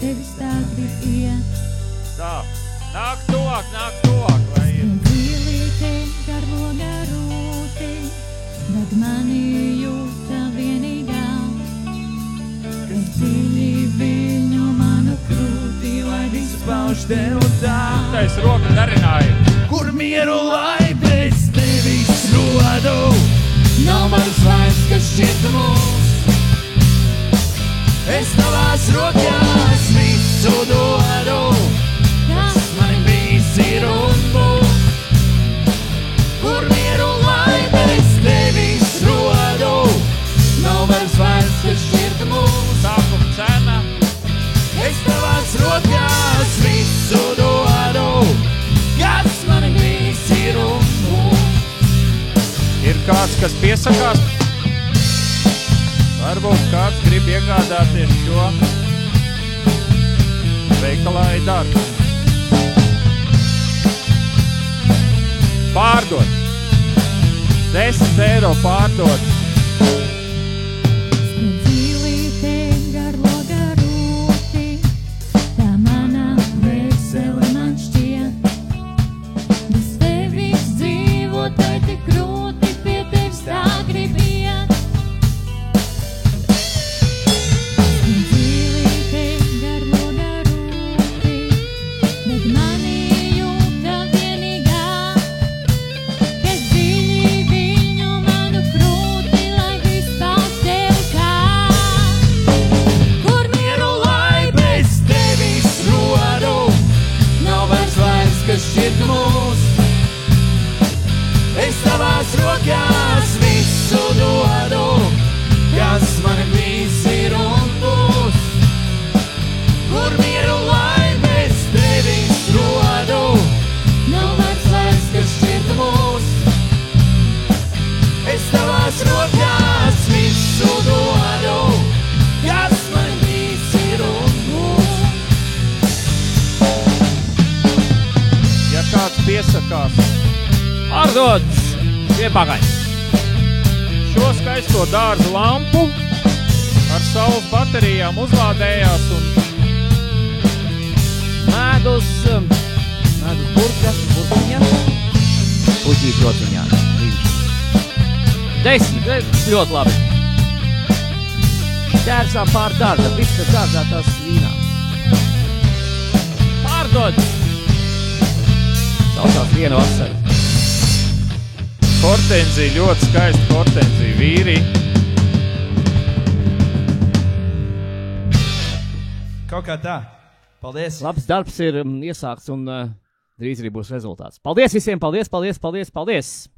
tevis tā grib iet. Tā, nāk tuvāk, lai iet. Dzīlīte garloga rūti, bet mani jūta vienīgā, kas dziļi viņu manu krūti, lai visu pauž tev tā. Tais roka darināja. Kur mieru lai bez tevis rodu, nav mans vairs, kas šķiet mūs. Es tavās rokās visu dodu, kas mani bijis ir un būs. Kur mieru lai bez tevis rodu, nav mans vairs, kas šķiet mūs. Sākuma cena. Es tavās rokās visu dodu, kas mani bijis ir un būs. Ir kāds, kas piesakās? Varbūt kāds grib iegādāties šo veikalā darbu. Pārdot. 10 eiro pārdot. Dzīlīte garloga rūti, tā mana vesele man šķiet. Bez tevis dzīvot, vai tik grūti pie tevis tā grib iet. Dzīlīte garloga rūti, bet mani jūta vienīgā, kas dziļi viņu manu krūti, lai viss pauž tev kā. Kur Mieru lai bez tevis rodu, nav vairs, kas šķiet mūs. Es tavās rokās visu dodu, kas mani bijis ir un būs. Kur mieru lai bez tevis rodu, nav vairs, kas šķiet mūs. Es tavās rokās visu dodu, kas mani bijis ir un būs. Ja kāds piesakās, Pārdodas pie pakaļ. šo skaisto dārza lampu ar saules baterijām uzlādējās un Medus burtiņa. Puķīt rociņā. 10, ļoti labi. Ķērsā pār dārza, viss, kas dārzā tās vīnā. Pārdodas. Saucās viena vasara. hortenzija, ļoti skaista hortenzija vīri. Kaut kā tā. Paldies. Labs darbs ir iesākts un drīz arī būs rezultāts. Paldies visiem, paldies!